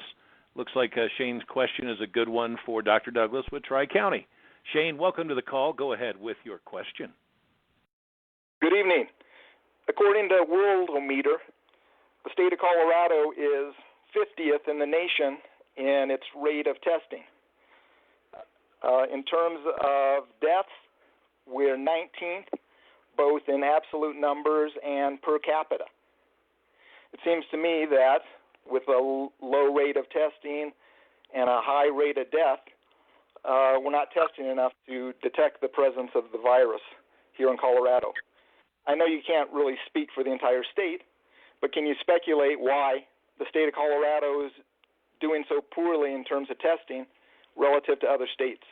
Looks like Shane's question is a good one for Dr. Douglas with Tri-County. Shane, welcome to the call. Go ahead with your question. Good evening. According to Worldometer, the state of Colorado is 50th in the nation in its rate of testing. In terms of deaths, we're 19th. Both in absolute numbers and per capita. It seems to me that with a low rate of testing and a high rate of death, we're not testing enough to detect the presence of the virus here in Colorado. I know you can't really speak for the entire state, but can you speculate why the state of Colorado is doing so poorly in terms of testing relative to other states?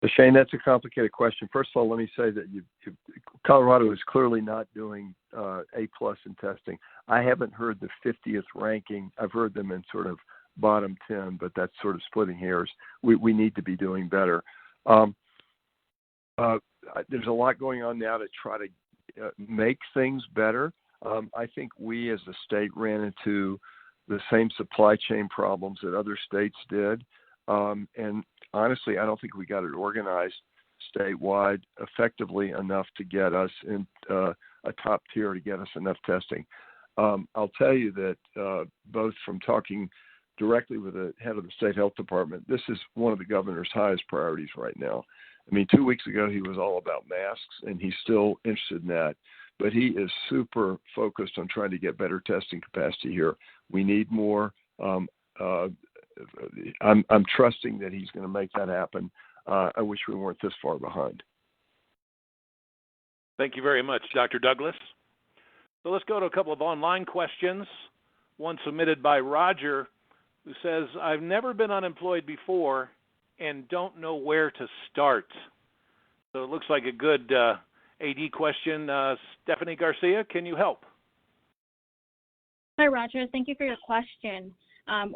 Shane, that's a complicated question. First of all, let me say that Colorado is clearly not doing A+ in testing. I haven't heard the 50th ranking. I've heard them in sort of bottom 10, but that's sort of splitting hairs. We need to be doing better. There's a lot going on now to try to make things better. I think we as a state ran into the same supply chain problems that other states did. And honestly, I don't think we got it organized statewide effectively enough to get us in a top tier to get us enough testing. I'll tell you that both from talking directly with the head of the state health department, this is one of the governor's highest priorities right now. I mean, 2 weeks ago, he was all about masks, and he's still interested in that. But he is super focused on trying to get better testing capacity here. We need more. I'm trusting that he's going to make that happen. I wish we weren't this far behind. Thank you very much, Dr. Douglas. So let's go to a couple of online questions. One submitted by Roger, who says, I've never been unemployed before and don't know where to start. So it looks like a good AD question. Stephanie Garcia, can you help? Hi, Roger. Thank you for your question.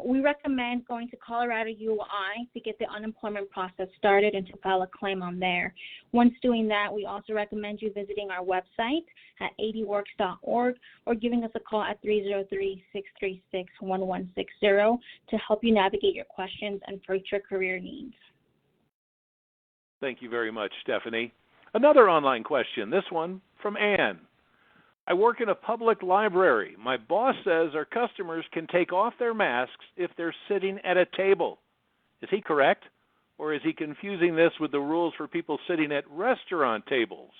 We recommend going to Colorado UI to get the unemployment process started and to file a claim on there. Once doing that, we also recommend you visiting our website at adworks.org or giving us a call at 303-636-1160 to help you navigate your questions and future career needs. Thank you very much, Stephanie. Another online question, this one from Ann. I work in a public library. My boss says our customers can take off their masks if they're sitting at a table. Is he correct? Or is he confusing this with the rules for people sitting at restaurant tables?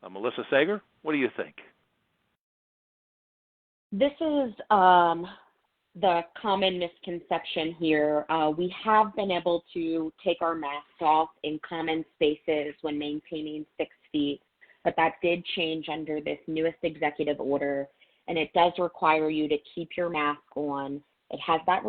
Melissa Sager, what do you think? This is the common misconception here. We have been able to take our masks off in common spaces when maintaining 6 feet. But that did change under this newest executive order, and it does require you to keep your mask on. It has that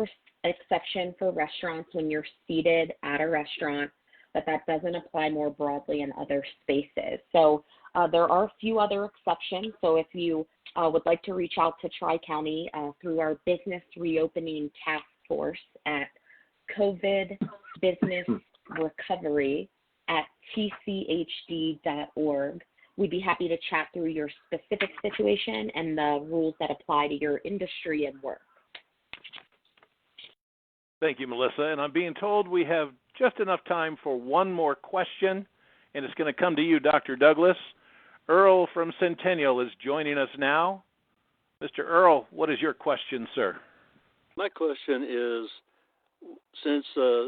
exception for restaurants when you're seated at a restaurant, but that doesn't apply more broadly in other spaces. So there are a few other exceptions. So if you would like to reach out to Tri-County through our Business Reopening Task Force at COVID Business Recovery at tchd.org, we'd be happy to chat through your specific situation and the rules that apply to your industry and work. Thank you, Melissa. And I'm being told we have just enough time for one more question, and it's going to come to you, Dr. Douglas. Earl from Centennial is joining us now. Mr. Earl, what is your question, sir? My question is, since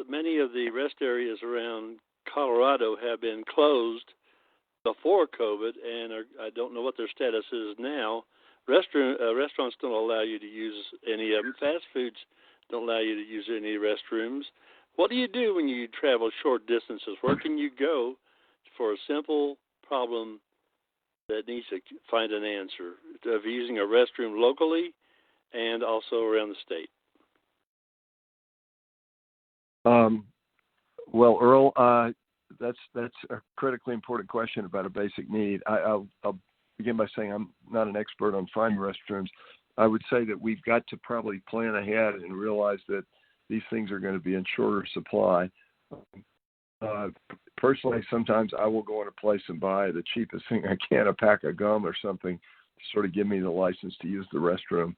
many of the rest areas around Colorado have been closed before COVID, and I don't know what their status is now, restaurants don't allow you to use any of them. Fast foods don't allow you to use any restrooms. What do you do when you travel short distances? Where can you go for a simple problem that needs to find an answer of using a restroom locally and also around the state? Well, Earl, that's a critically important question about a basic need. I'll begin by saying I'm not an expert on finding restrooms. I would say that we've got to probably plan ahead and realize that these things are going to be in shorter supply. Personally, sometimes I will go in a place and buy the cheapest thing I can, a pack of gum or something, to sort of give me the license to use the restroom.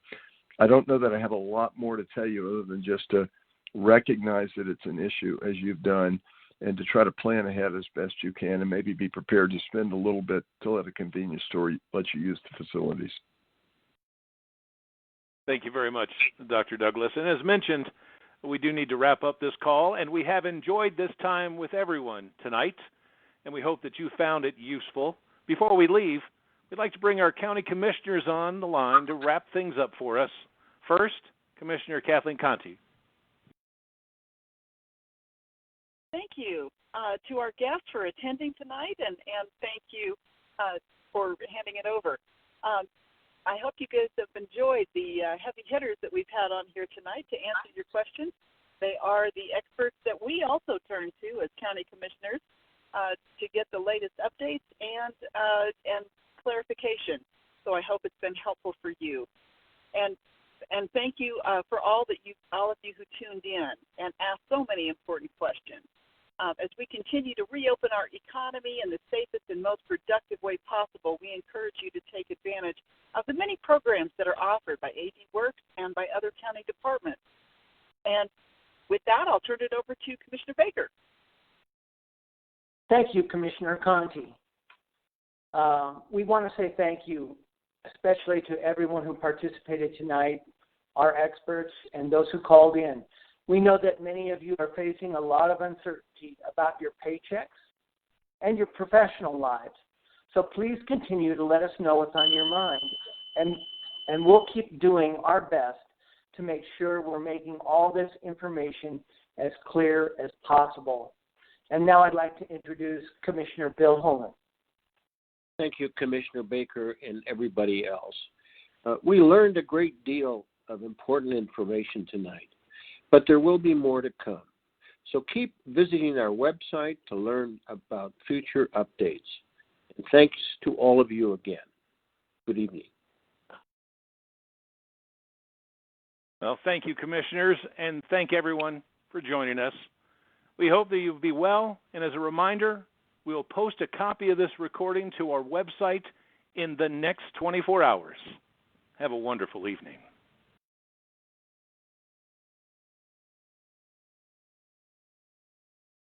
I don't know that I have a lot more to tell you other than just to recognize that it's an issue, as you've done, and to try to plan ahead as best you can and maybe be prepared to spend a little bit to let a convenience store let you use the facilities. Thank you very much, Dr. Douglas. And as mentioned, we do need to wrap up this call, and we have enjoyed this time with everyone tonight, and we hope that you found it useful. Before we leave, we'd like to bring our county commissioners on the line to wrap things up for us. First, Commissioner Kathleen Conti. Thank you to our guests for attending tonight, and thank you for handing it over. I hope you guys have enjoyed the heavy hitters that we've had on here tonight to answer your questions. They are the experts that we also turn to as county commissioners to get the latest updates and clarification. So I hope it's been helpful for you. And thank you for all of you who tuned in and asked so many important questions. As we continue to reopen our economy in the safest and most productive way possible, we encourage you to take advantage of the many programs that are offered by Adworks and by other county departments. And with that, I'll turn it over to Commissioner Baker. Thank you, Commissioner Conti. We want to say thank you, especially to everyone who participated tonight, our experts, and those who called in. We know that many of you are facing a lot of uncertainty about your paychecks and your professional lives. So please continue to let us know what's on your mind. And we'll keep doing our best to make sure we're making all this information as clear as possible. And now I'd like to introduce Commissioner Bill Holman. Thank you, Commissioner Baker and everybody else. We learned a great deal of important information tonight, but there will be more to come. So keep visiting our website to learn about future updates. And thanks to all of you again. Good evening. Well, thank you, commissioners, and thank everyone for joining us. We hope that you'll be well, and as a reminder, we'll post a copy of this recording to our website in the next 24 hours. Have a wonderful evening.